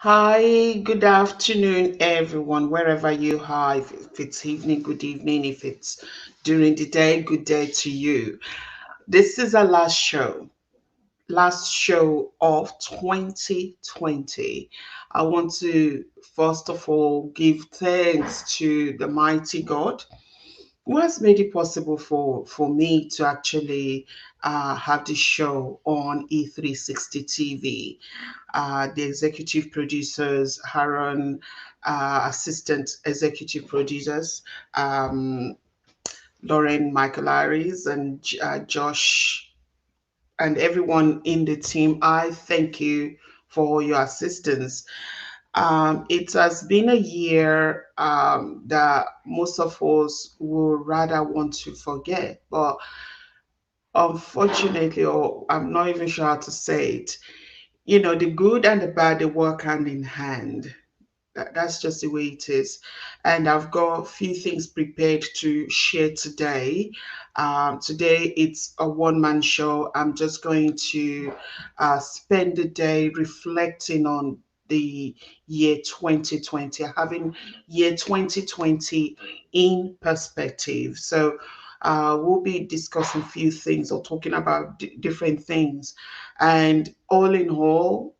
Hi, good afternoon, everyone, wherever you are. If it's evening, good evening. If it's during the day, good day to you. This is our last show of 2020. I want to first of all give thanks to the mighty God who has made it possible for me to actually have this show on E360 TV. The executive producers, Haron, assistant executive producers, um, Lauren Michael Iris, and Josh, and everyone in the team. I thank you for your assistance. It has been a year that most of us would rather want to forget, but unfortunately, or I'm not even sure how to say it, the good and the bad, they work hand in hand. That's just the way it is. And I've got a few things prepared to share today. Today, it's a one-man show. I'm just going to spend the day reflecting on the year 2020, having year 2020 in perspective. So, we'll be discussing a few things or talking about different things. And all in all,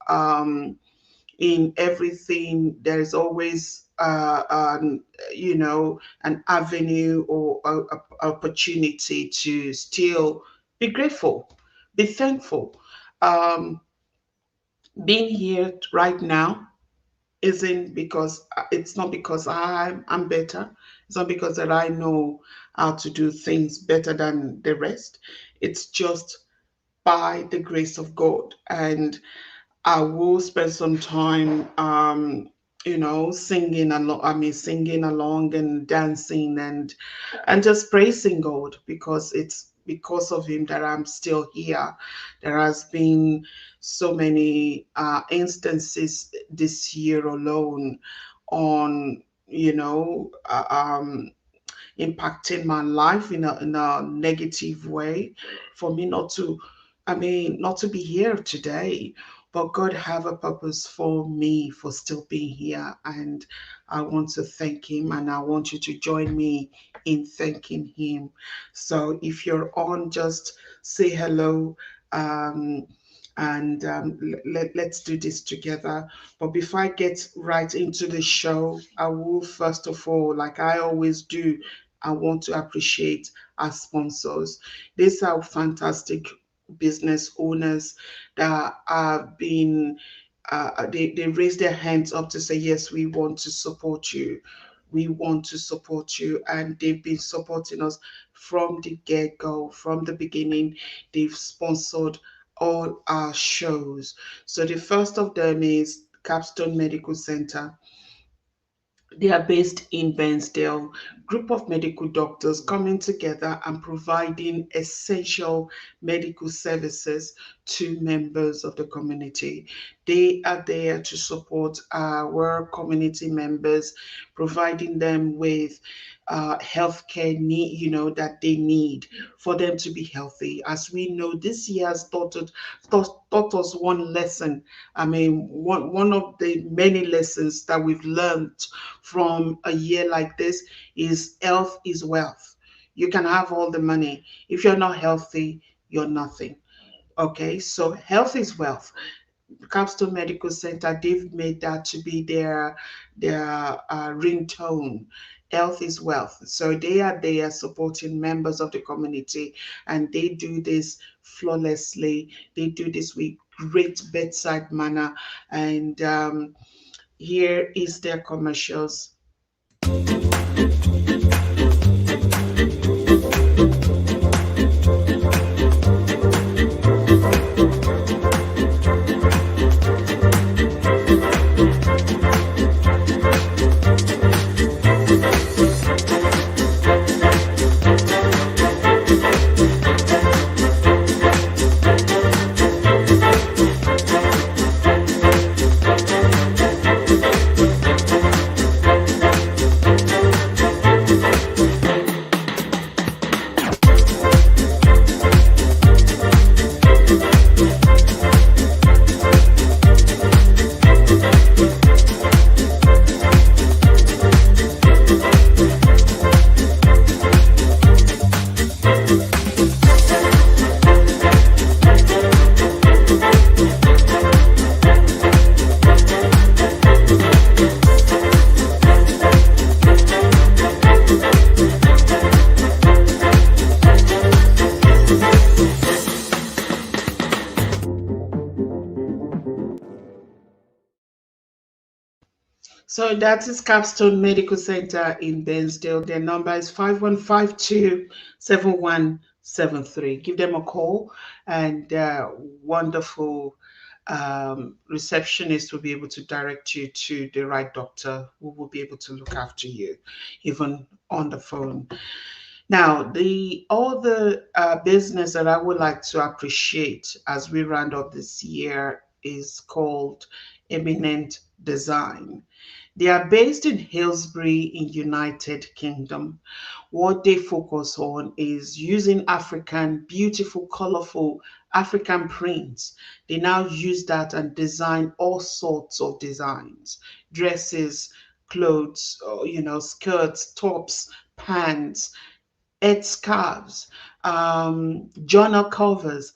in everything there's always an avenue or opportunity to still be grateful, be thankful. um, Being here right now isn't because it's not because I'm better. It's not because that I know how to do things better than the rest. It's just by the grace of God. And I will spend some time, singing along. I mean, singing along and dancing and just praising God because it's because of Him that I'm still here. There has been so many instances this year alone on impacting my life in a negative way for me not to, I mean, not to be here today. But God have a purpose for me for still being here, and I want to thank Him, and I want you to join me in thanking Him. So if you're on, just say hello. Um, and let's do this together. But before I get right into the show, I will first of all, like I always do, I want to appreciate our sponsors. These are fantastic business owners that have been, they raise their hands up to say, yes, we want to support you. We want to support you. And they've been supporting us from the get go, from the beginning. They've sponsored all our shows. So the first of them is Capstone Medical Center. They are based in Bensdale. Group of medical doctors coming together and providing essential medical services to members of the community. They are there to support our community members, providing them with healthcare need, that they need for them to be healthy. As we know, this year has taught us one lesson. I mean, one of the many lessons that we've learned from a year like this is health is wealth. You can have all the money. If you're not healthy, you're nothing. Okay, so health is wealth. Capstone Medical Center, they've made that to be their ringtone. Health is wealth. So they are there supporting members of the community, and they do this flawlessly. They do this with great bedside manner. And here is their commercials. So that is Capstone Medical Center in Bensdale. Their number is 5152-7173. Give them a call, and wonderful receptionist will be able to direct you to the right doctor who will be able to look after you, even on the phone. Now, the other business that I would like to appreciate as we round up this year is called Eminent Design. They are based in Hillsbury in United Kingdom. What they focus on is using African, beautiful, colorful African prints. They now use that and design all sorts of designs, dresses, clothes, skirts, tops, pants, head scarves, journal covers,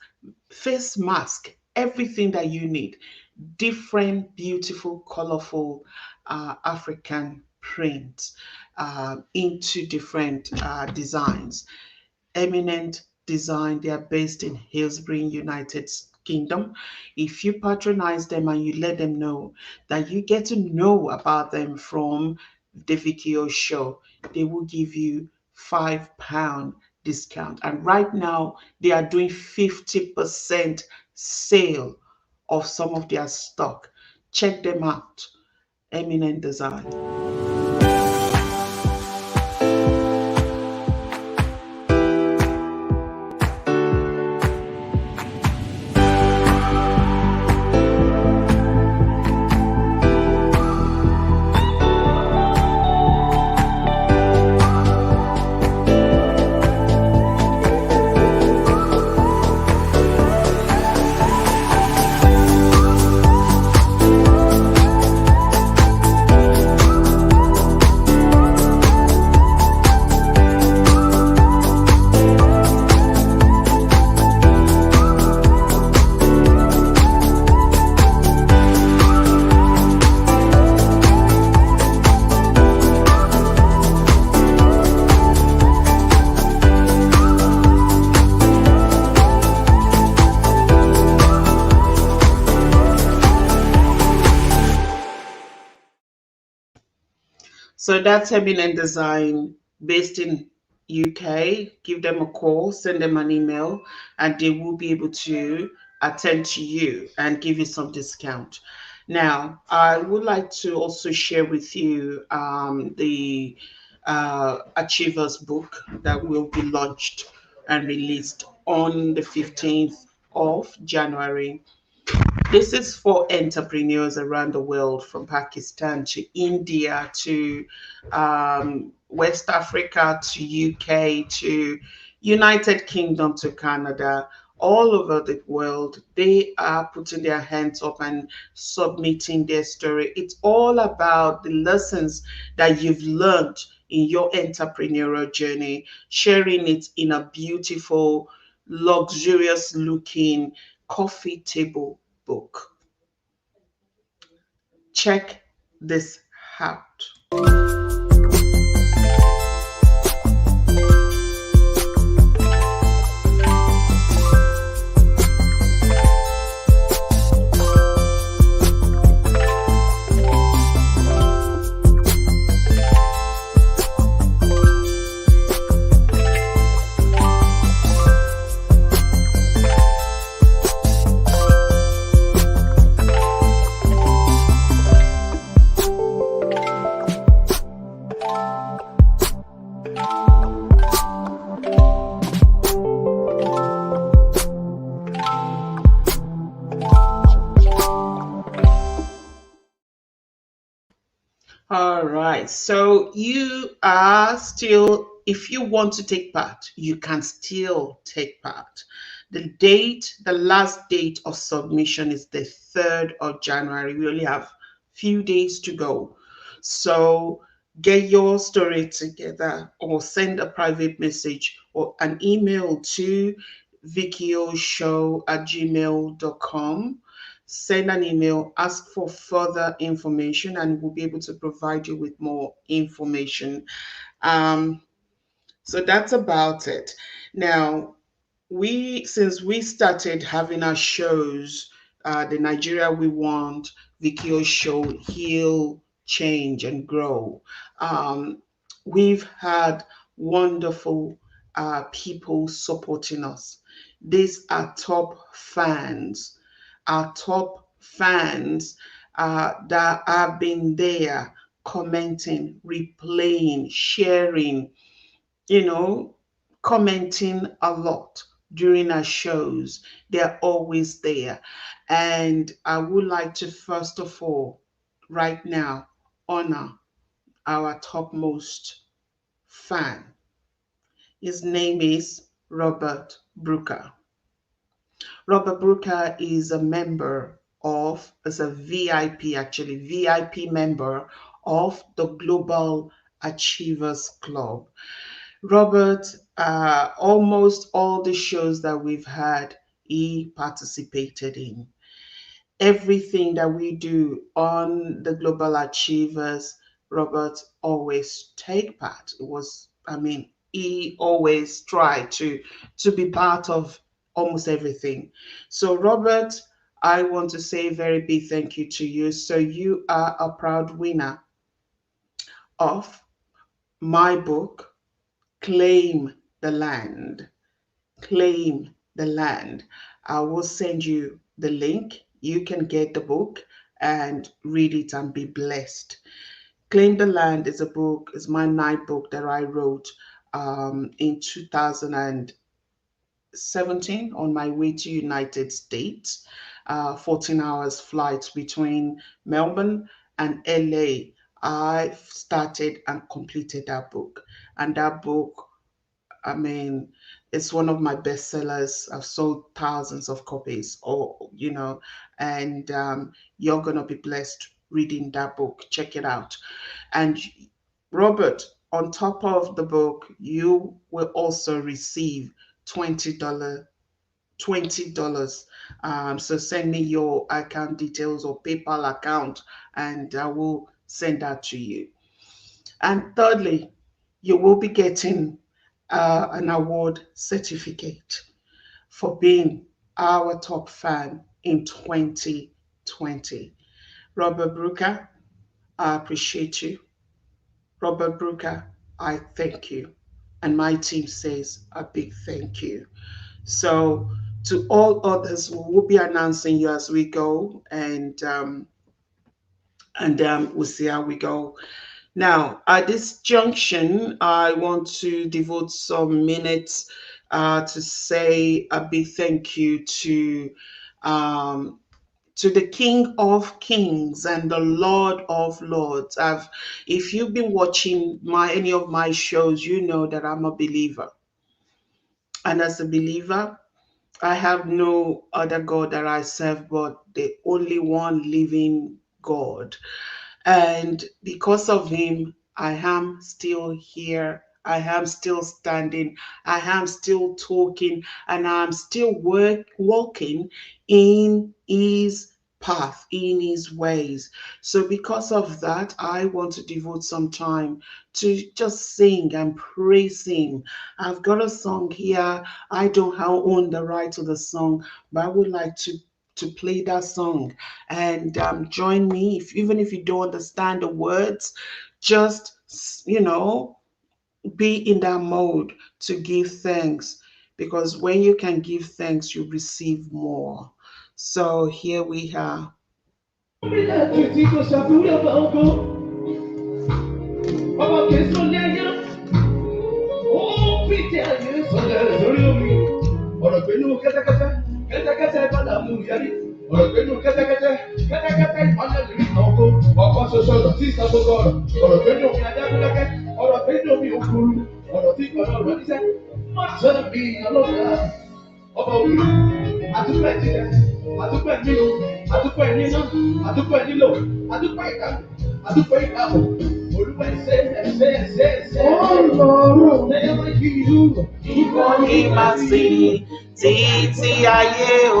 face mask, everything that you need. Different, beautiful, colorful African prints into different designs. Eminent Design. They are based in Hillsbury, United Kingdom. If you patronize them and you let them know that you get to know about them from the Vicky O Show, they will give you £5 discount. And right now they are doing 50% sale of some of their stock. Check them out. Eminent Design. So that's Eminent Design based in UK. Give them a call, send them an email, and they will be able to attend to you and give you some discount. Now, I would like to also share with you the Achievers book that will be launched and released on the 15th of January. This is for entrepreneurs around the world, from Pakistan to India to West Africa to UK to United Kingdom to Canada, all over the world. They are putting their hands up and submitting their story. It's all about the lessons that you've learned in your entrepreneurial journey, sharing it in a beautiful, luxurious looking coffee table book. Check this out. All right. So you are still, if you want to take part, you can still take part. The last date of submission is the 3rd of January. We only have few days to go. So get your story together or send a private message or an email to vickyoshow@gmail.com. Send an email, ask for further information, and we'll be able to provide you with more information. Um, so that's about it. Now, since we started having our shows, the Nigeria We Want, Vicky O Show, Heal, change and grow. Um, we've had wonderful people supporting us. These are top fans, our top fans that have been there commenting, replaying, sharing, you know, commenting a lot during our shows. They're always there. And I would like to, first of all, right now, honor our topmost fan. His name is Robert Brooker. Robert Brooker is a member of, is a VIP, actually, VIP member of the Global Achievers Club. Robert, almost all the shows that we've had, he participated in. Everything that we do on the Global Achievers, Robert always take part. It was, I mean, he always tried to be part of almost everything. So Robert, I want to say a very big thank you to you. So you are a proud winner of my book, Claim the Land. Claim the Land. I will send you the link. You can get the book and read it and be blessed. Claim the Land is a book, is my night book that I wrote in 2017 on my way to United States. 14 hours flight between Melbourne and LA. I started and completed that book. And that book, I mean, it's one of my bestsellers. I've sold thousands of copies, or and you're gonna be blessed reading that book. Check it out. And Robert, on top of the book, you will also receive $20. So send me your account details or PayPal account, and I will send that to you. And thirdly, you will be getting an award certificate for being our top fan in 2020. Robert Brooker, I appreciate you. Robert Brooker, I thank you. And my team says a big thank you. So, to all others, we will be announcing you as we go, and we'll see how we go. Now, at this junction, I want to devote some minutes to say a big thank you um, to the King of Kings and the Lord of Lords. If you've been watching any of my shows, you know that I'm a believer, and as a believer, I have no other God that I serve but the only one living God. And because of him, I am still here. I am still standing. I am still talking. And I'm still walking in his path, in his ways. So because of that, I want to devote some time to just sing and praise him. I've got a song here. I don't own the right to the song, but I would like to play that song, and join me. Even if you don't understand the words, just be in that mode to give thanks, because when you can give thanks, you receive more. So here we are. Ó fìdí ayé sọlẹ̀ lórí omi. Ọ̀rọ̀ gbénú kẹ́tẹ́kẹ́tẹ́, kẹ́tẹ́kẹ́tẹ́ bàdà mú yẹrí. Ọ̀rọ̀ gbénú kẹ́tẹ́kẹ́tẹ́, kẹ́tẹ́kẹ́tẹ́ ìmọ̀lẹ̀ lórí ìnáwó. Ọ̀pọ̀ ṣoṣo lọ sí ìsọgbogbo ọ̀rọ̀. Ọ̀rọ̀ gbénú omi adágúnlẹ́kẹ́, ọ̀rọ̀ gbénú omi òkúru. Ọ̀rọ̀ tí gbọ́dọ̀ rọ̀ níṣẹ́. Má sọ̀rọ̀ bí ọlọ́dà. Ọba òbí, àdúpẹ́ jíjẹ, àdúpẹ́ nínú, àdúpẹ́ níná, àdúpẹ́ nílò, àdúpẹ́ ìdáhùn, àdúpẹ́ ìdáhùn. Olúwa ẹsẹ̀ ẹsẹ̀ ẹsẹ̀ ẹsẹ̀. Ọlọ́run never give you. Ìwọ ni màá sìn títí ayé o.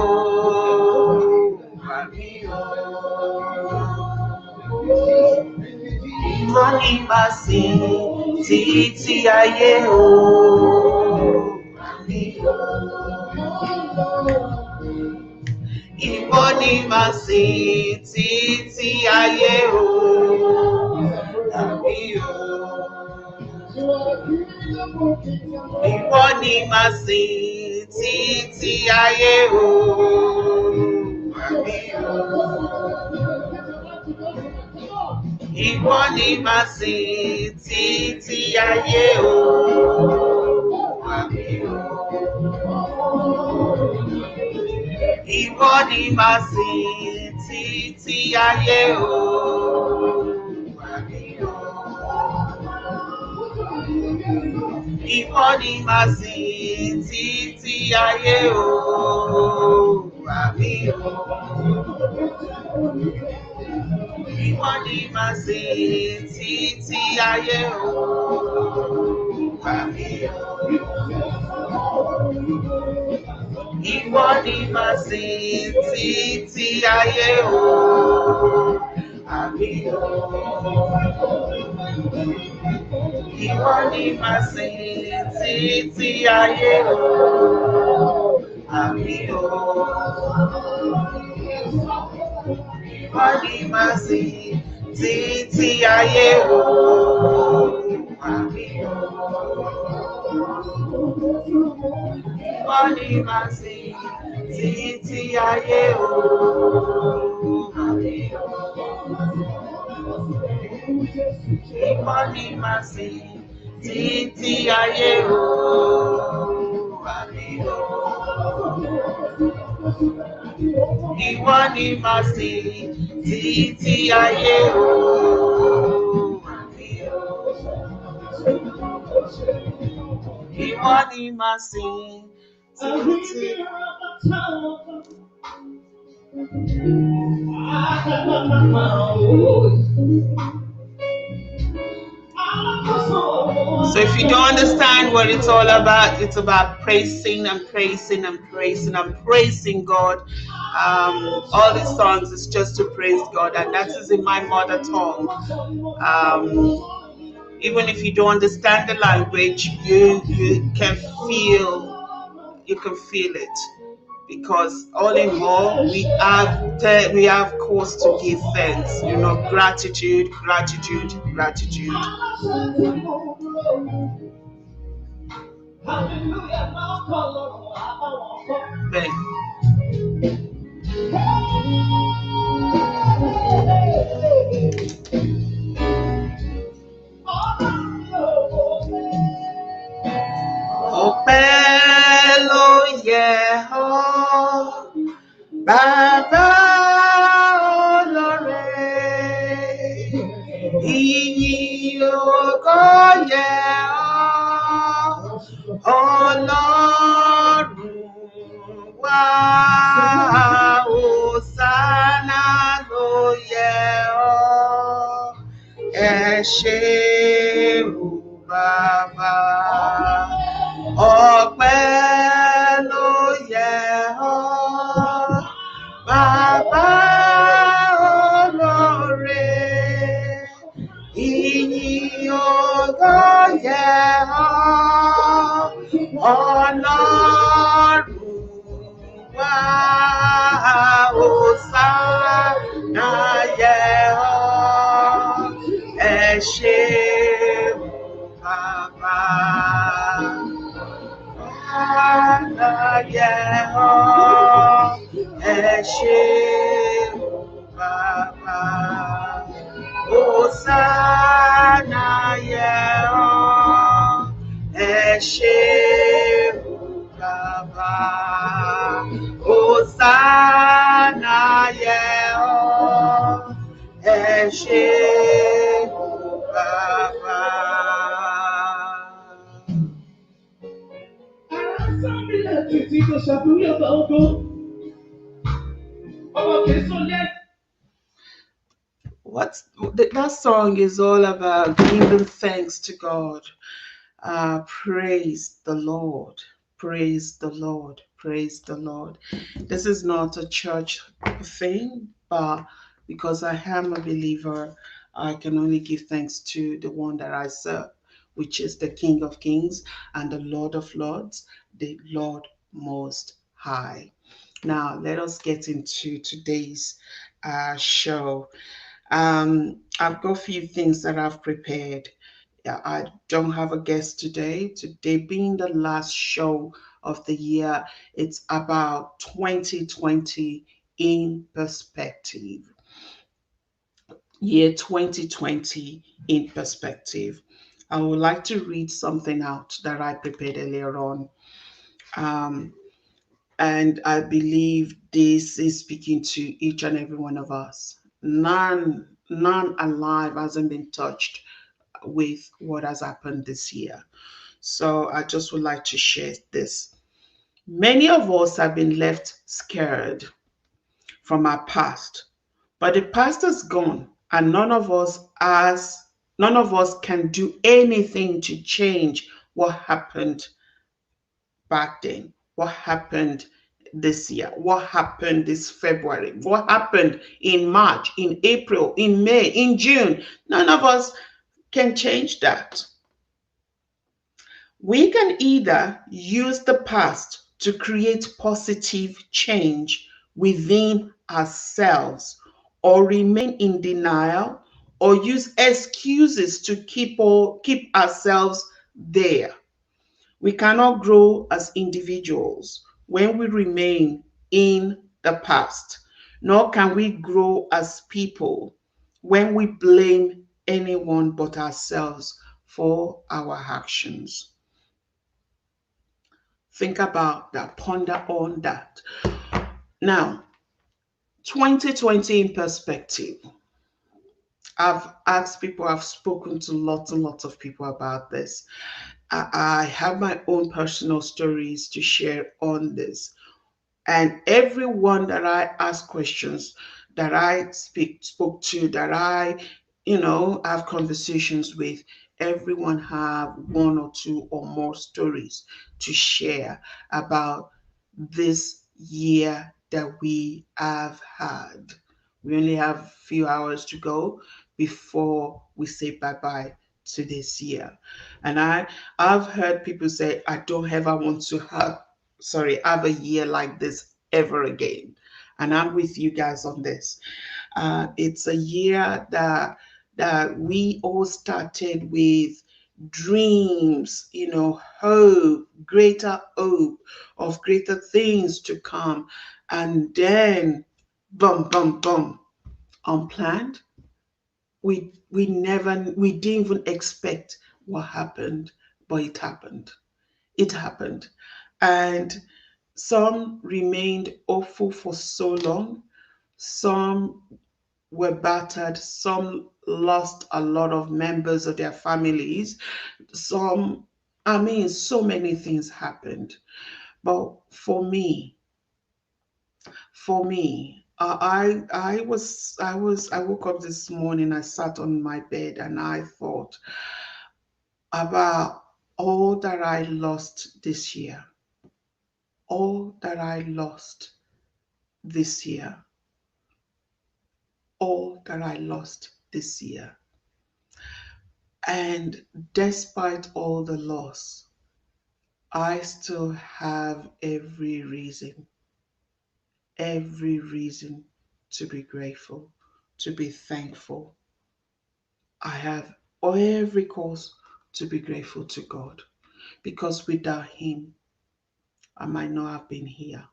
Àmì o. Ìwọ ni màá sìn títí ayé o. Àmì o. Ìwọ ni màá sìn títí ayé o. ìwọ ni màá sìn títí ayé o. Àmì o. Ìwọ ni màá sìn títí ayé o. Àmì o. Ìwọ ni màá sìn títí ayé o. Àmì o. Ìwọ ni màá sìn títí ayé o. Àmì o. Ìwọ ni màá sìn títí ayé o. Àmì o. Ìwọ ni màá sìn títí ayé o. Àmì o. Ìwọ ni màá sìn títí ayé o. Àmì o. Ìwọ ni màá sìn títí ayé o. Àmì o. Ìwọ ni màá sìn títí ayé o. Àmì o. Ìwọ ni màá sìn títí ayé o. Àmì o. Ìwọ ni màá sìn títí ayé o. Àmì o. Ìwọ ni màá sìn títí. So if you don't understand what it's all it's about praising and praising and praising and praising God. All these songs is just to praise God, and that is in my mother tongue. Even if you don't understand the language, you can feel it, because all in all we have cause to give thanks. Gratitude. Thank you. Ọpẹ́ ló yẹ ọ́, Bàbá olóore, ìyìn ògo yẹ ọ́, Ọlọ́run wa, Hòsánà ló yẹ ọ́, ẹ ṣé o Bàbá. Ọpẹ́ ló yẹ ọ́, Bàbá olóore, ìyìn ògo yẹ ọ́, Ọlọ́run wa, Hòsánà yẹ ọ́, ẹ ṣé o Bàbá. Yẹ ọ́, ẹ ṣé o Bàbá. Hòsánà yẹ ọ́, ẹ ṣé o Bàbá. Hòsánà yẹ ọ́, ẹ ṣé o Bàbá. That song is all about giving thanks to God. Praise the Lord. Praise the Lord. Praise the Lord. This is not a church thing, but because I am a believer, I can only give thanks to the one that I serve, which is the King of Kings and the Lord of Lords, the Lord Most High. Now, let us get into today's show. I've got a few things that I've prepared. I don't have a guest today. Today being the last show of the year, it's about 2020 in perspective. Year 2020 in perspective. I would like to read something out that I prepared earlier on. Um, and I believe this is speaking to each and every one of us. None alive hasn't been touched with what has happened this year. So I just would like to share this. Many of us have been left scared from our past, but the past is gone, and none of us can do anything to change what happened back then, what happened this year, what happened this February, what happened in March, in April, in May, in June. None of us can change that. We can either use the past to create positive change within ourselves, or remain in denial, or use excuses to keep ourselves there. We cannot grow as individuals when we remain in the past, nor can we grow as people when we blame anyone but ourselves for our actions. Think about that, ponder on that. Now, 2020 in perspective. I've asked people, I've spoken to lots and lots of people about this. I have my own personal stories to share on this. And everyone that I ask questions, that I spoke to, that I, have conversations with, everyone have one or two or more stories to share about this year that we have had. We only have a few hours to go before we say bye-bye to this year. And I've heard people say, I don't ever want to have a year like this ever again. And I'm with you guys on this. It's a year that we all started with dreams, hope of greater things to come. And then, boom, boom, boom, unplanned. We didn't even expect what happened, but it happened. It happened. And some remained hopeful for so long. Some were battered. Some lost a lot of members of their families. So many things happened. But I woke up this morning, I sat on my bed and I thought about all that I lost this year. All that I lost this year. All that I lost this year. And despite all the loss, I still have every reason to be grateful, to be thankful. I have every cause to be grateful to God, because without Him, I might not have been here.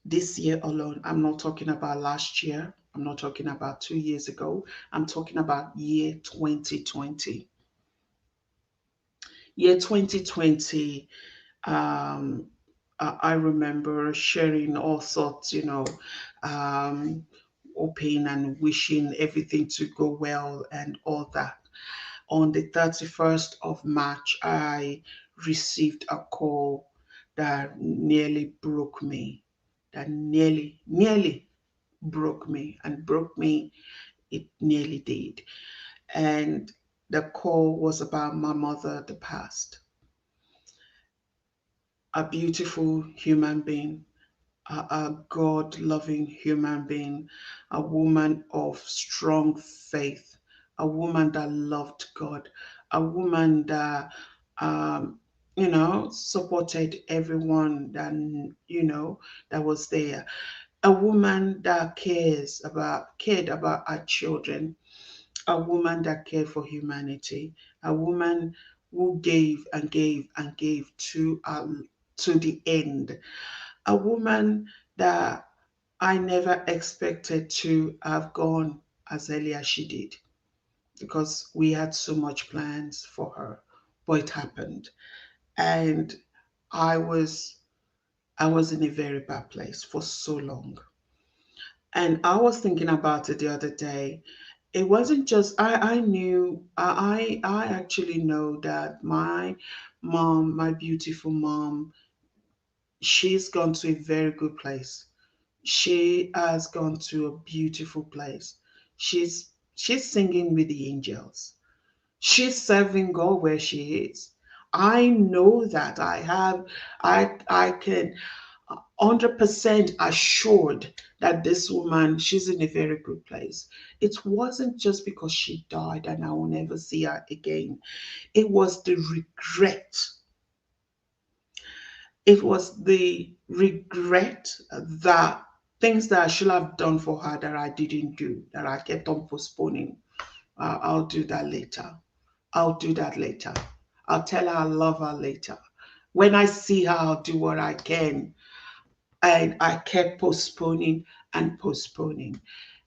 This year alone, I'm not talking about last year. I'm not talking about 2 years ago. I'm talking about year 2020. Year 2020, um, I remember sharing all sorts, hoping and wishing everything to go well and all that. On the 31st of March, I received a call that nearly broke me, that nearly broke me, and broke me, it nearly did. And the call was about my mother, the past, a beautiful human being, a God loving human being, a woman of strong faith, a woman that loved God, a woman that, supported everyone that was there, a woman that cared about our children, a woman that cared for humanity, a woman who gave and gave and gave to the end, a woman that I never expected to have gone as early as she did because we had so much plans for her, but it happened, and I was I was in a very bad place for so long. And I was thinking about it the other day. It wasn't just I knew I actually know that my mom, my beautiful mom, she's gone to a very good place. She has gone to a beautiful place. She's she's singing with the angels. She's serving God where she is. I know that I can 100% assured that this woman, she's in a very good place. It wasn't just because she died and I will never see her again. It was the regret. It was the regret that things that I should have done for her that I didn't do, that I kept on postponing. I'll do that later. I'll do that later. I'll tell her I love her later. When I see her, I'll do what I can. And I kept postponing and postponing.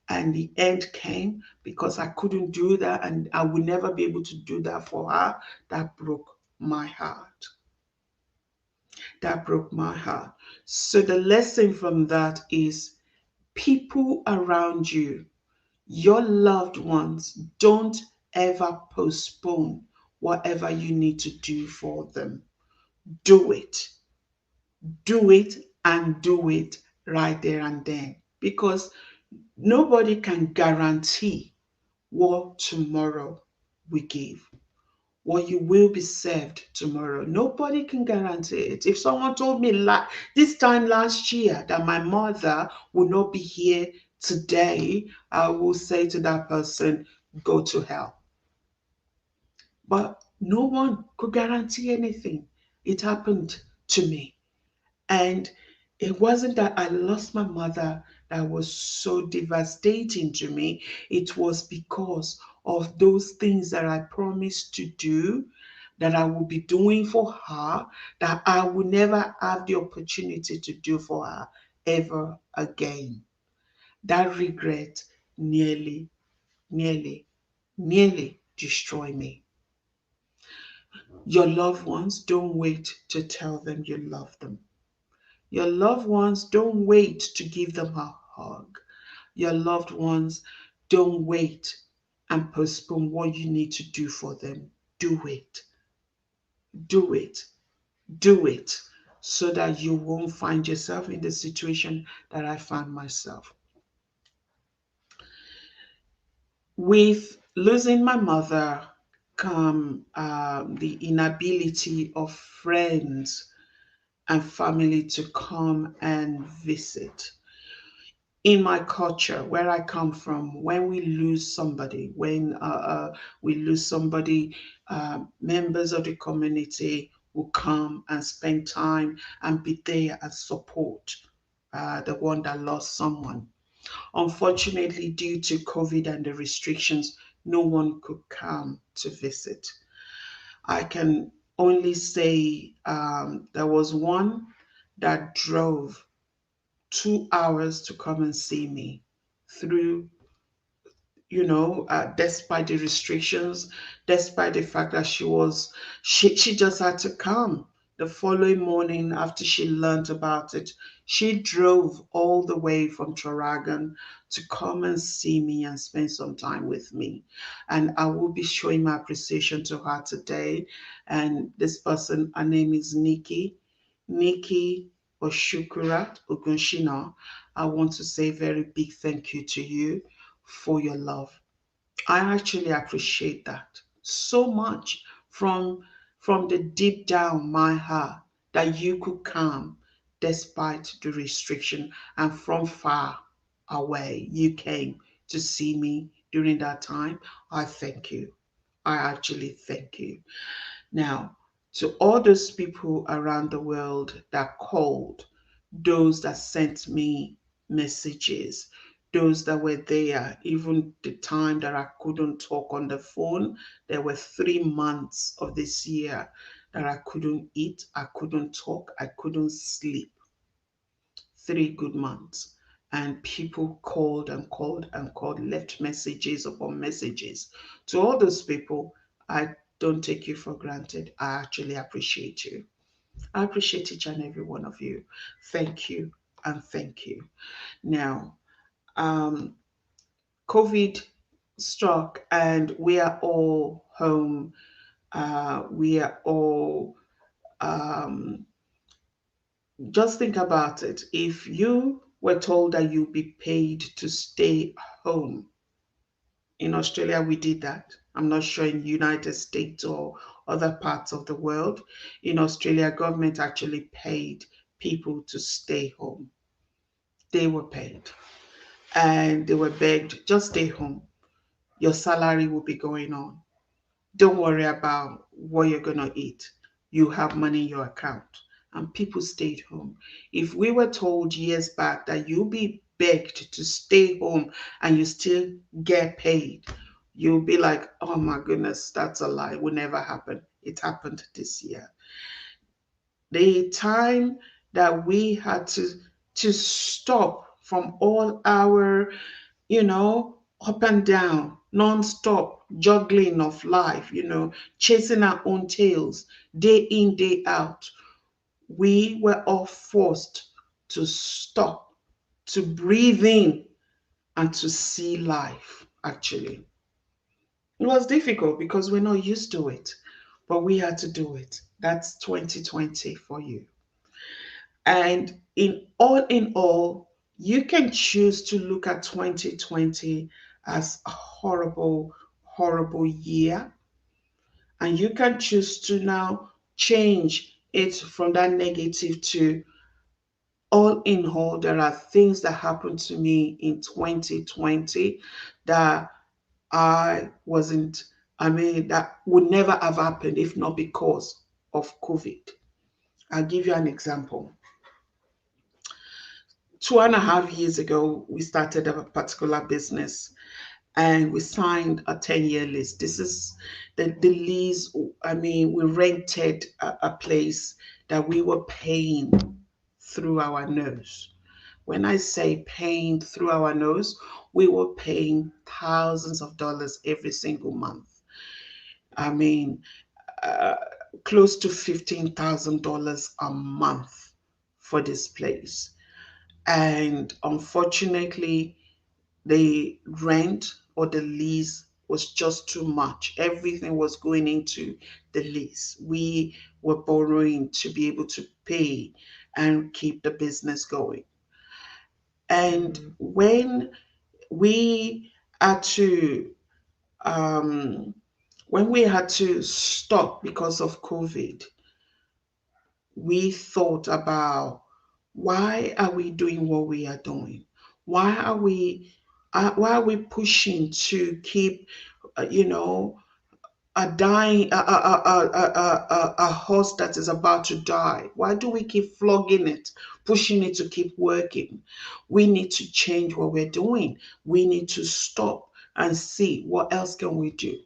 And the end came because I couldn't do that and I would never be able to do that for her. That broke my heart. That broke my heart. So the lesson from that is people around you, your loved ones, don't ever postpone whatever you need to do for them. Do it. Do it and do it right there and then. Because nobody can guarantee what tomorrow will give, what you will be served tomorrow. Nobody can guarantee it. If someone told me this time last year that my mother will not be here today, I will say to that person, go to hell. But no one could guarantee anything. It happened to me. And it wasn't that I lost my mother that was so devastating to me. It was because of those things that I promised to do, that I will be doing for her, that I will never have the opportunity to do for her ever again. That regret nearly, nearly, nearly destroyed me. Your loved ones, don't wait to tell them you love them. Your loved ones, don't wait to give them a hug. Your loved ones, don't wait and postpone what you need to do for them. Do it. Do it. Do it so that you won't find yourself in the situation that I found myself. With losing my mother come the inability of friends and family to come and visit. In my culture, where I come from, when we lose somebody, when we lose somebody, members of the community will come and spend time and be there and support the one that lost someone. Unfortunately, due to COVID and the restrictions, no one could come to visit. I can only say there was one that drove 2 hours to come and see me through, despite the restrictions, despite the fact that she just had to come. The following morning, after she learned about it, she drove all the way from Toragan to come and see me and spend some time with me. And I will be showing my appreciation to her today. And this person, her name is Nikki Oshukura Ogunshina. I want to say a very big thank you to you for your love. I actually appreciate that so much from from the deep down my heart that you could come despite the restriction and from far away you came to see me during that time. I thank you. I actually thank you. Now, to all those people around the world that called, those that sent me messages, those that were there, even the time that I couldn't talk on the phone, there were 3 months of this year that I couldn't eat, I couldn't talk, I couldn't sleep. 3 good months. And people called and called and called, left messages upon messages. To all those people, I don't take you for granted. I actually appreciate you. I appreciate each and every one of you. Thank you and thank you. Now, um, COVID struck and we are all home. We are all, um, just think about it. If you were told that you'll be paid to stay home, in Australia we did that. I'm not sure in United States or other parts of the world. In Australia, government actually paid people to stay home. They were paid and they were begged, just stay home. Your salary will be going on. Don't worry about what you're going to eat. You have money in your account. And people stayed home. If we were told years back that you'll be begged to stay home and you still get paid, you'll be like, oh my goodness, that's a lie. It will never happen. It happened this year. The time that we had to stop from all our, you know, up and down, non-stop juggling of life, chasing our own tails, day in, day out. We were all forced to stop, to breathe in, and to see life, actually. It was difficult because we're not used to it, but we had to do it. That's 2020 for you. And in all, you can choose to look at 2020 as a horrible, horrible year. And you can choose to now change it from that negative to all in all. There are things that happened to me in 2020 that I wasn't, that would never have happened if not because of COVID. I'll give you an example. 2.5 years ago, we started a particular business and we signed a 10-year lease. This is the lease. We rented a place that we were paying through our nose. When I say paying through our nose, we were paying thousands of dollars every single month. I mean, uh, close to $15,000 a month for this place. And unfortunately, the rent or the lease was just too much. Everything was going into the lease. We were borrowing to be able to pay and keep the business going. And we had to um, when we had to stop because of COVID, we thought about, why are we doing what we are doing? Why are we pushing to keep, you know, a dying a horse that is about to die? Why do we keep flogging it, pushing it to keep working? We need to change what we're doing. We need to stop and see what else can we do.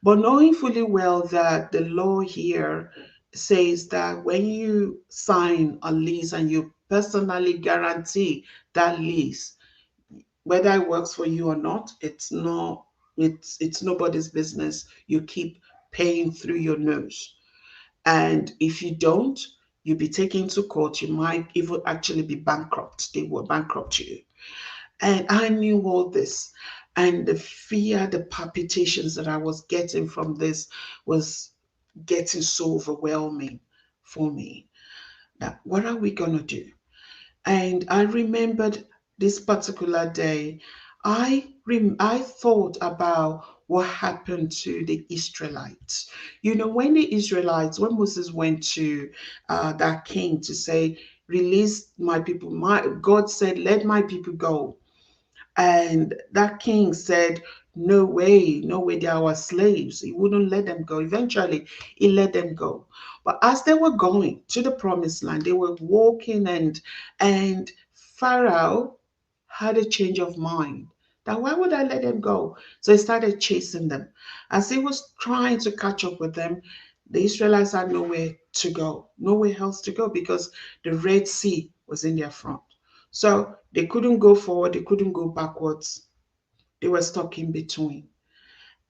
But knowing fully well that the law here says that when you sign a lease and you personally guarantee that lease, whether it works for you or not, it's nobody's business. You keep paying through your nose. And if you don't, you'll be taken to court. You might even actually be bankrupt. They will bankrupt you. And I knew all this. And the fear, the palpitations that I was getting from this was getting so overwhelming for me. Now, what are we going to do? And I remembered this particular day, I thought about what happened to the Israelites. When the Israelites, when Moses went to that king to say, release my people, God said, let my people go. And that king said, no way, no way, they are our slaves. He wouldn't let them go. Eventually, he let them go. But as they were going to the promised land, they were walking and Pharaoh had a change of mind that why would I let them go? So he started chasing them. As he was trying to catch up with them, the Israelites had nowhere to go, nowhere else to go because the Red Sea was in their front. So they couldn't go forward, they couldn't go backwards. They were stuck in between.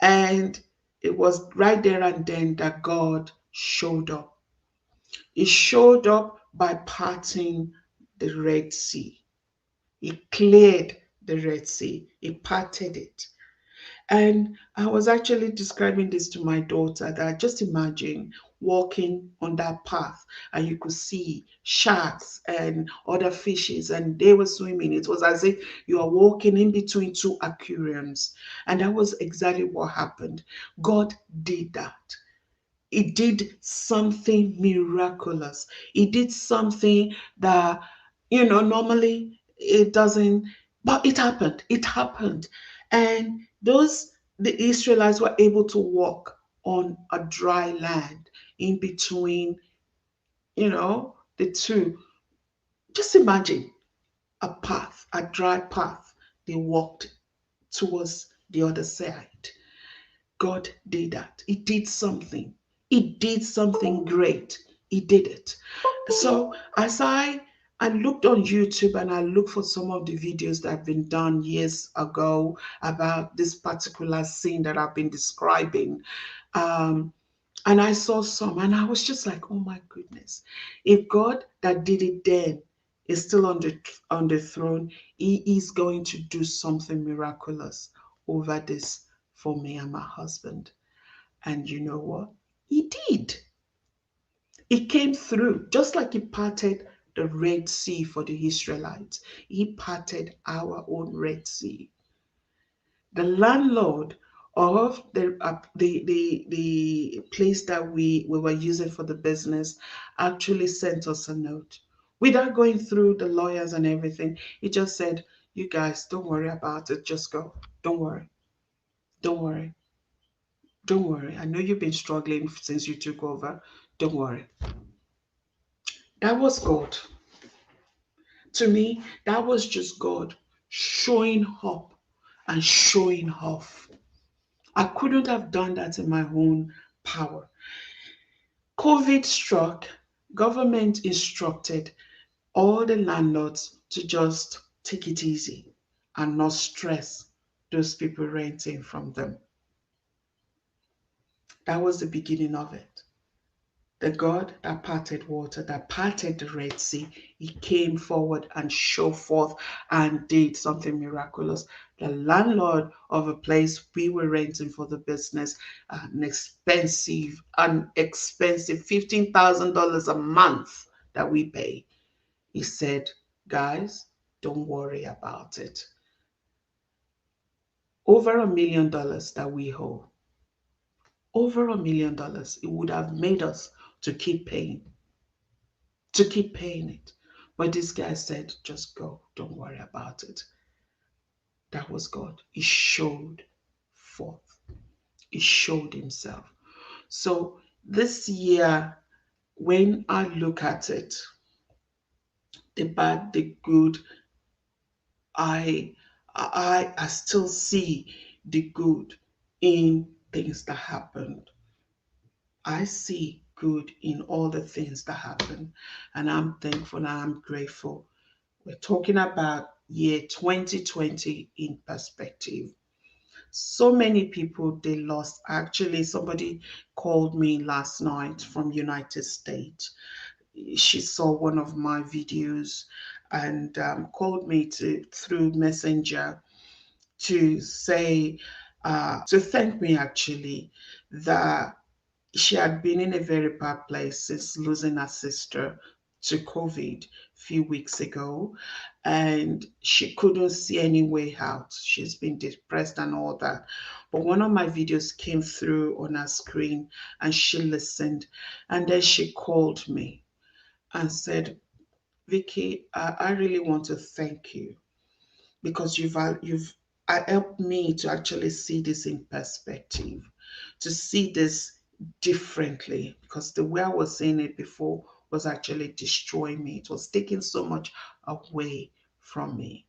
And it was right there and then that God showed up. He showed up by parting the Red Sea. He cleared the Red Sea, he parted it. And I was actually describing this to my daughter that just imagine walking on that path and you could see sharks and other fishes and they were swimming. It was as if you are walking in between two aquariums. And that was exactly what happened. God did that. He did something miraculous. He did something that, normally it doesn't, but it happened. It happened. And the Israelites were able to walk on a dry land in between, the two. Just imagine a path, a dry path. They walked towards the other side. God did that. He did something. He did something great. He did it. So as I looked on YouTube and I looked for some of the videos that have been done years ago about this particular scene that I've been describing. Um, and I saw some and I was just like, oh my goodness. If God that did it then is still on the throne, he is going to do something miraculous over this for me and my husband. And you know what? He did. He came through just like he parted the Red Sea for the Israelites. He parted our own Red Sea. The landlord of the place that we were using for the business actually sent us a note without going through the lawyers and everything. He just said, "You guys, don't worry about it. Just go. Don't worry. Don't worry. Don't worry. I know you've been struggling since you took over. Don't worry." That was God. To me, that was just God showing up and showing off. I couldn't have done that in my own power. COVID struck, government instructed all the landlords to just take it easy and not stress those people renting from them. That was the beginning of it. The God that parted water, that parted the Red Sea, he came forward and showed forth and did something miraculous. The landlord of a place we were renting for the business, an expensive $15,000 a month that we pay. He said, guys, don't worry about it. Over $1 million that we owe. Over $1 million. It would have made us to keep paying. To keep paying it. But this guy said, just go, don't worry about it. That was God. He showed forth, he showed himself. So this year, when I look at it, the bad, the good, I I still see the good in things that happened. I see good in all the things that happen, and I'm thankful and I'm grateful. We're talking about year 2020 in perspective. So many people they lost. Actually, somebody called me last night from United States. She saw one of my videos and called me to through Messenger to say to thank me actually that she had been in a very bad place since losing her sister to COVID a few weeks ago, and she couldn't see any way out. She's been depressed and all that. But one of my videos came through on her screen and she listened. And then she called me and said, Vicky, I really want to thank you because you've helped me to actually see this in perspective, to see this differently, because the way I was seeing it before was actually destroying me. It was taking so much away from me.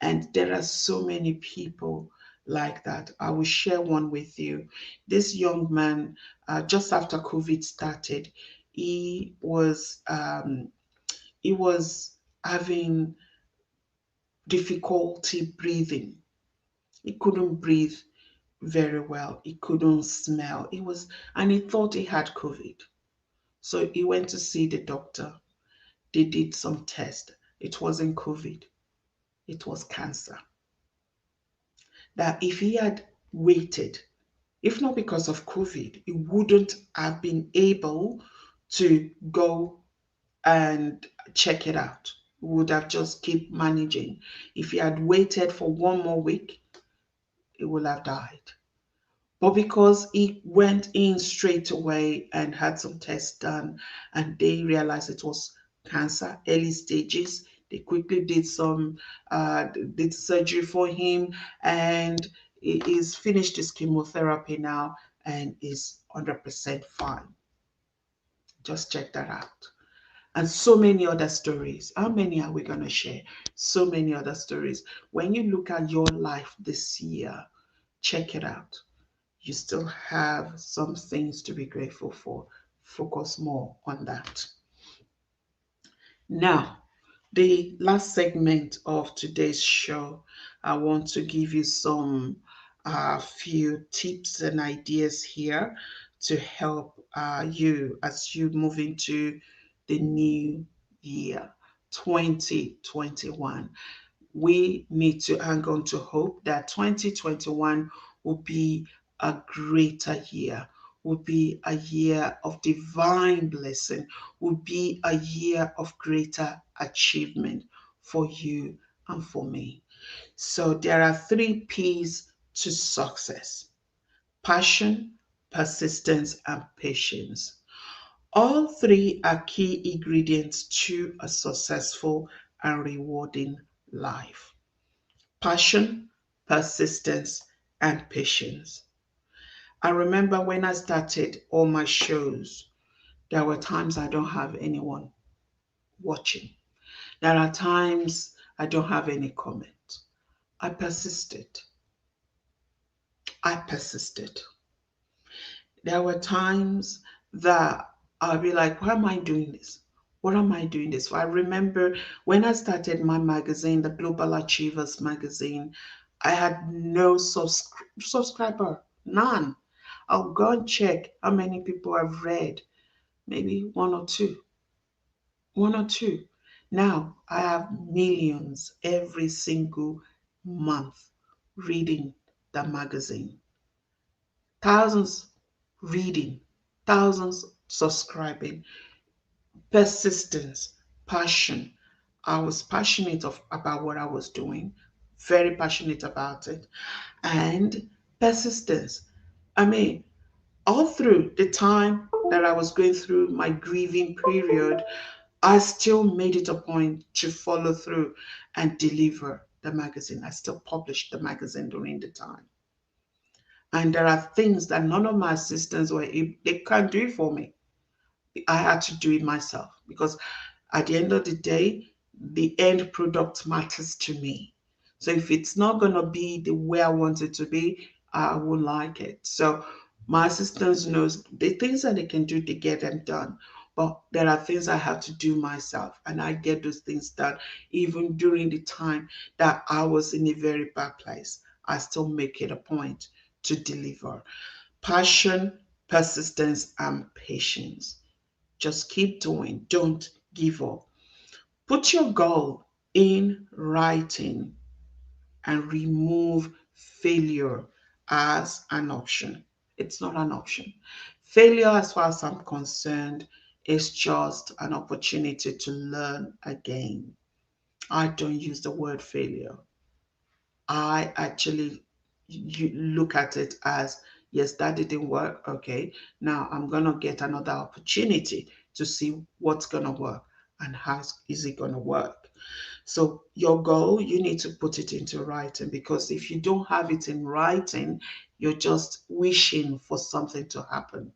And there are so many people like that. I will share one with you. This young man, just after COVID started, he was um, he was having difficulty breathing. He couldn't breathe very well. He couldn't smell. And he thought he had COVID. So he went to see the doctor. They did some test. It wasn't COVID. It was cancer. That if he had waited, if not because of COVID, he wouldn't have been able to go and check it out. He would have just keep managing. If he had waited for 1 more week, he would have died. But because he went in straight away and had some tests done, and they realized it was cancer, early stages, they quickly did some did surgery for him, and he is finished his chemotherapy now and is 100% fine. Just check that out. And so many other stories. How many are we going to share? So many other stories. When you look at your life this year, check it out. You still have some things to be grateful for. Focus more on that. Now, the last segment of today's show, I want to give you some few tips and ideas here to help you as you move into the new year 2021. We need to hang on to hope that 2021 will be a greater year, will be a year of divine blessing, will be a year of greater achievement for you and for me. So there are 3 P's to success: passion, persistence, and patience. All 3 are key ingredients to a successful and rewarding life: passion, persistence, and patience. I remember when I started all my shows, there were times I don't have anyone watching. There are times I don't have any comment. I persisted. I persisted. There were times that I'll be like, why am I doing this? What am I doing this for? I remember when I started my magazine, the Global Achievers magazine, I had no subscriber, none. I'll go and check how many people have read, maybe one or two, one or two. Now I have millions every single month reading the magazine, thousands reading, thousands subscribing, persistence, passion. I was passionate about what I was doing, very passionate about it, and persistence. I mean, all through the time that I was going through my grieving period, I still made it a point to follow through and deliver the magazine. I still published the magazine during the time. And there are things that none of my assistants they can't do it for me. I had to do it myself because at the end of the day, the end product matters to me. So if it's not going to be the way I want it to be, I won't like it. So my assistants knows the things that they can do, they get them done. But there are things I have to do myself, and I get those things done even during the time that I was in a very bad place. I still make it a point to deliver. Passion, persistence, and patience. Just keep doing. Don't give up. Put your goal in writing and remove failure as an option. It's not an option. Failure, as far as I'm concerned, is just an opportunity to learn again. I don't use the word failure. I actually look at it as, yes, that didn't work. Okay, now I'm going to get another opportunity to see what's going to work and how is it going to work. So your goal, you need to put it into writing, because if you don't have it in writing, you're just wishing for something to happen.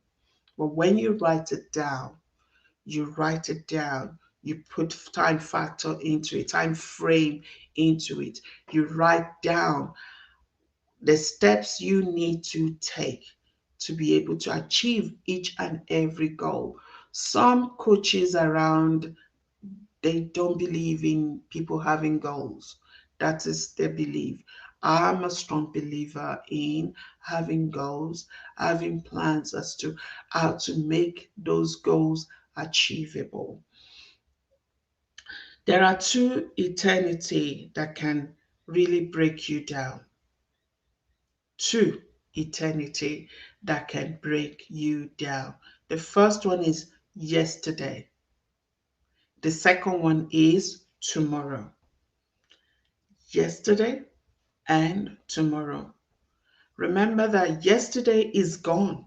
But when you write it down, You put time factor into it, time frame into it. You write down the steps you need to take to be able to achieve each and every goal. Some coaches around, they don't believe in people having goals. That is their belief. I'm a strong believer in having goals, having plans as to how to make those goals achievable. There are two eternity that can really break you down. Two eternity that can break you down. The first one is yesterday. The second one is tomorrow. Yesterday and tomorrow. Remember that yesterday is gone,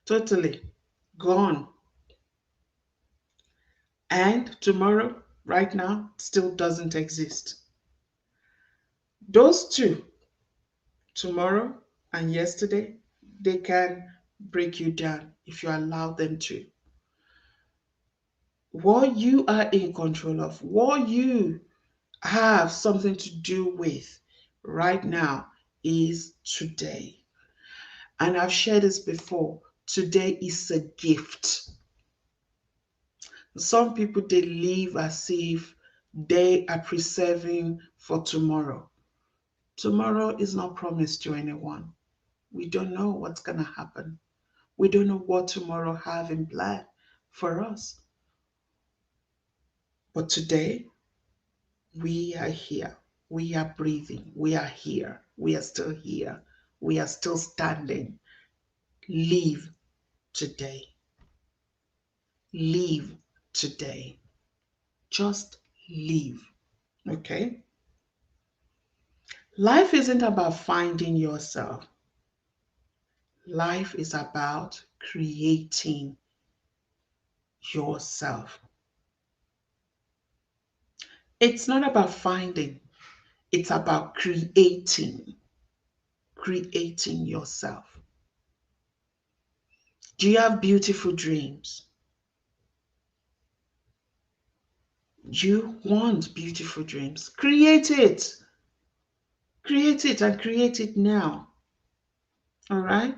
totally gone. And tomorrow, right now, still doesn't exist. Those two, tomorrow and yesterday, they can break you down if you allow them to. What you are in control of, what you have something to do with right now is today. And I've shared this before. Today is a gift. Some people, they live as if they are preserving for tomorrow. Tomorrow is not promised to anyone. We don't know what's going to happen. We don't know what tomorrow have in plan for us. But today, we are here. We are breathing. We are here. We are still here. We are still standing. Live today. Live today. Just live. Okay? Life isn't about finding yourself. Life is about creating yourself. It's not about finding, it's about creating yourself. Do you have beautiful dreams? You want beautiful dreams. Create it. Create it and create it now. All right?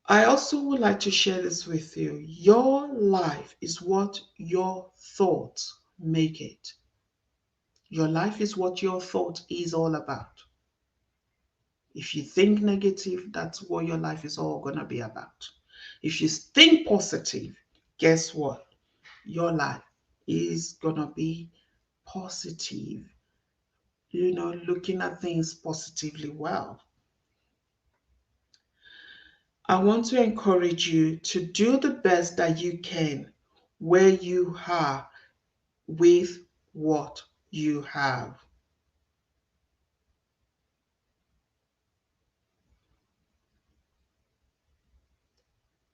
I also would like to share this with you. Your life is what your thoughts make it. Your life is what your thought is all about. If you think negative, that's what your life is all going to be about. If you think positive, guess what? Your life is going to be positive. Looking at things positively well. I want to encourage you to do the best that you can where you are with what you have.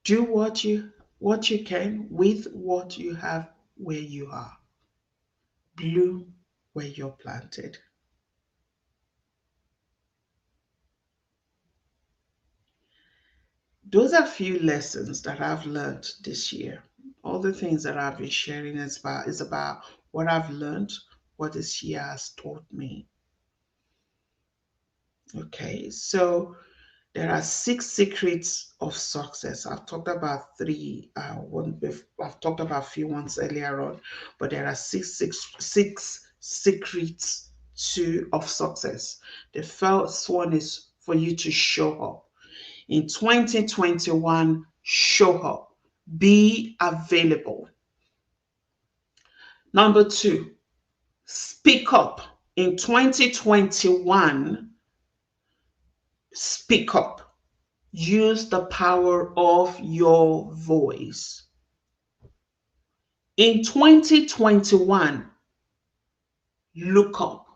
Do what you can with what you have where you are. Bloom where you're planted. Those are few lessons that I've learned this year. All the things that I've been sharing is about what I've learned, what this year has taught me. Okay, so there are 6 secrets of success. I've talked about three. I've talked about a few ones earlier on, but there are six secrets of success. The first one is for you to show up. In 2021, show up. Be available. Number two, speak up. In 2021, speak up. Use the power of your voice. In 2021, look up.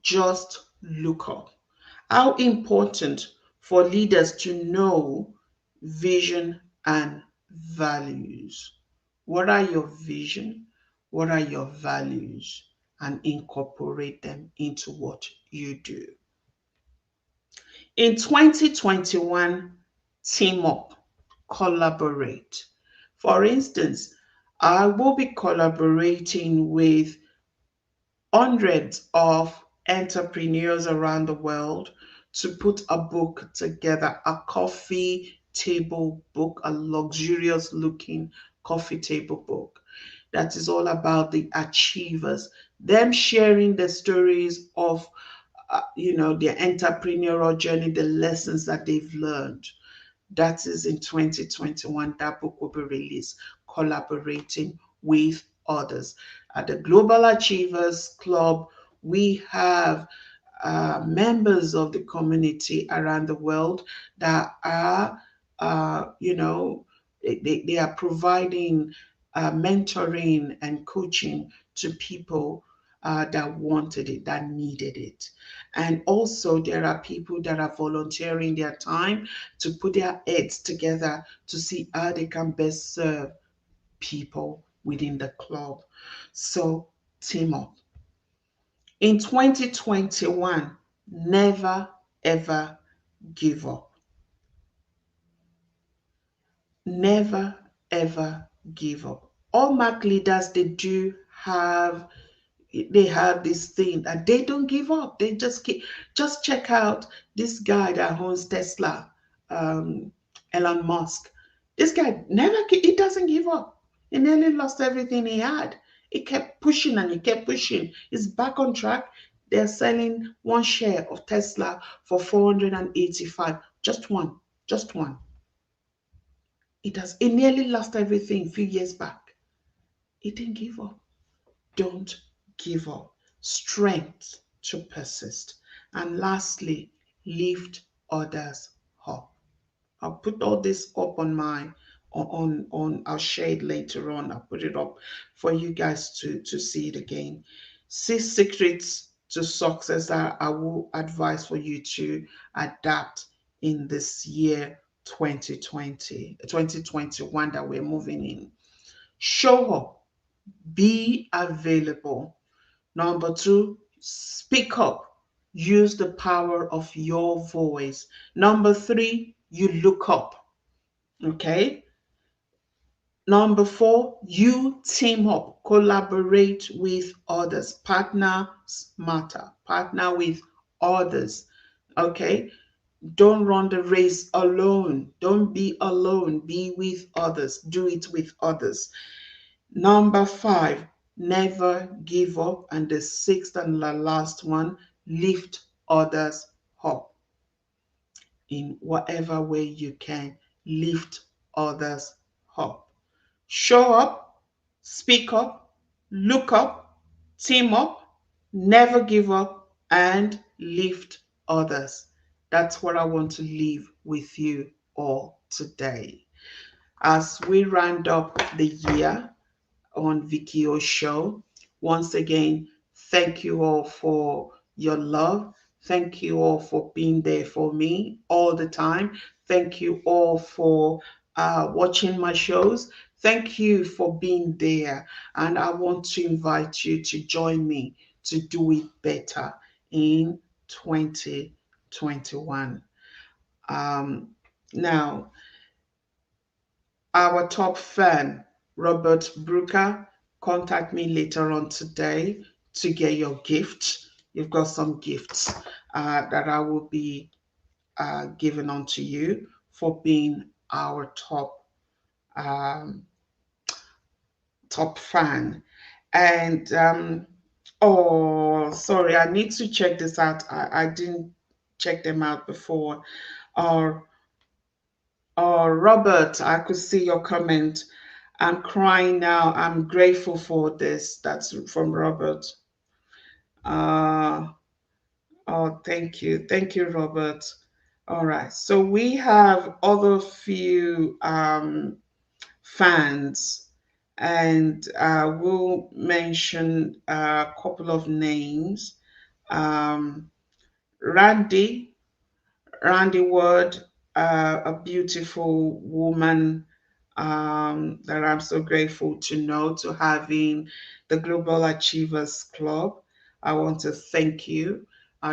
Just look up. How important for leaders to know vision and values. What are your vision? What are your values? And incorporate them into what you do. In 2021, team up, collaborate. For instance, I will be collaborating with hundreds of entrepreneurs around the world to put a book together, a coffee table book, a luxurious looking coffee table book that is all about the achievers, them sharing the stories of their entrepreneurial journey, the lessons that they've learned. That is in 2021. That book will be released, collaborating with others. At the Global Achievers Club, we have members of the community around the world that are, they are providing mentoring and coaching to people that wanted it, that needed it. And also, there are people that are volunteering their time to put their heads together to see how they can best serve people within the club. So, team up. In 2021, never ever give up. Never ever give up. All Mac leaders, have they have this thing that they don't give up. They just check out this guy that owns Tesla, um, Elon Musk. This guy he doesn't give up. He nearly lost everything he had. He kept pushing and he kept pushing. He's back on track. They're selling one share of Tesla for 485. Just one. Just one. He nearly lost everything a few years back. He didn't give up. Don't give up. Strength to persist. And lastly, lift others up. I'll put all this up on I'll share it later on. I'll put it up for you guys to see it again. 6 secrets to success that I will advise for you to adapt in this year 2021 that we're moving in. Show up, be available. Number two, speak up. Use the power of your voice. Number three, you look up. Okay. Number four, you team up, collaborate with others. Partners matter. Partner with others. Okay. Don't run the race alone. Don't be alone. Be with others. Do it with others. Number five, never give up. And the sixth and the last one, lift others up. In whatever way you can, lift others up. Show up, speak up, look up, team up, never give up, and lift others. That's what I want to leave with you all today. As we round up the year on Vicky O Show. Once again, thank you all for your love. Thank you all for being there for me all the time. Thank you all for watching my shows. Thank you for being there. And I want to invite you to join me to do it better in 2021. Um, Now, our top fan, Robert Brooker, contact me later on today to get your gift. You've got some gifts that I will be giving on to you for being our um, top fan. And oh, sorry, I need to check this out. I didn't check them out before. Or Robert, I could see your comment. I'm crying now. I'm grateful for this. That's from Robert. Uh, oh, thank you. Thank you, Robert. All right. So we have other few fans, and we'll mention a couple of names. Um, Randy, Randy Ward, a beautiful woman that I'm so grateful to know, to have in the Global Achievers Club. I want to thank you.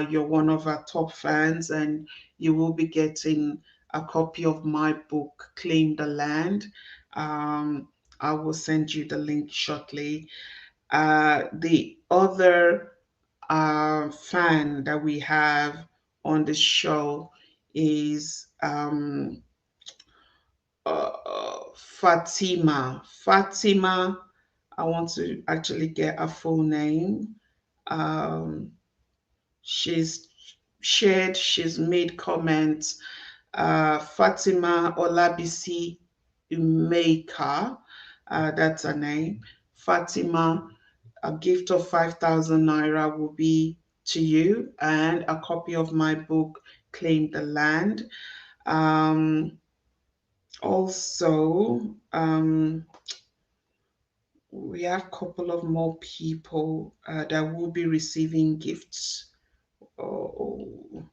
You're one of our top fans, and you will be getting a copy of my book, Claim the Land. Um, I will send you the link shortly. The other fan that we have on the show is Fatima. Fatima, I want to actually get a full name. Um, she's she's made comments. Fatima Olabisi Umeika, that's her name. Fatima, a gift of 5,000 naira will be to you, and a copy of my book, Claim the Land. Um, also, we have a couple of more people that will be receiving gifts. Oh,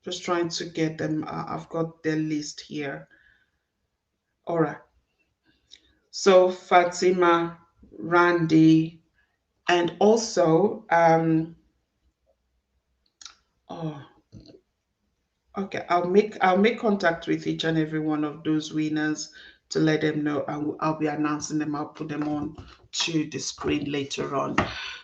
just trying to get them. I've got their list here. All right. So Fatima, Randy, and also, oh, okay, I'll make contact with each and every one of those winners to let them know. I'll be announcing them. I'll put them on to the screen later on.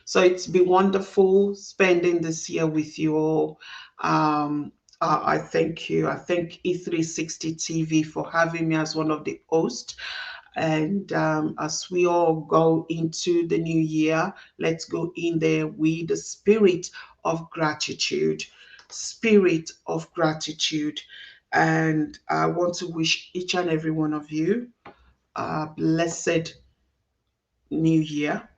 So it's been wonderful spending this year with you all. Um, I thank you. I thank E360 TV for having me as one of the hosts. And as we all go into the new year, let's go in there with the spirit of gratitude. Spirit of gratitude. And I want to wish each and every one of you a blessed new year,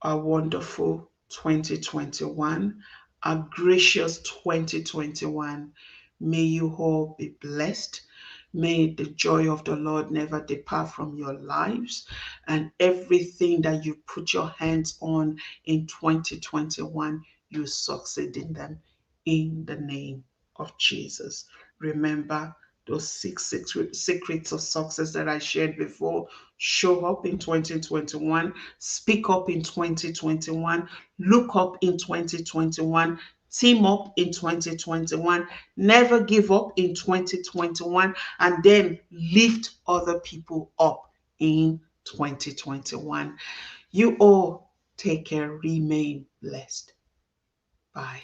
a wonderful 2021, a gracious 2021. May you all be blessed. May the joy of the Lord never depart from your lives, and everything that you put your hands on in 2021, you succeed in them in the name of Jesus. Remember those secrets of success that I shared before. Show up in 2021, speak up in 2021, look up in 2021, team up in 2021, never give up in 2021, and then lift other people up in 2021. You all take care, remain blessed. Bye.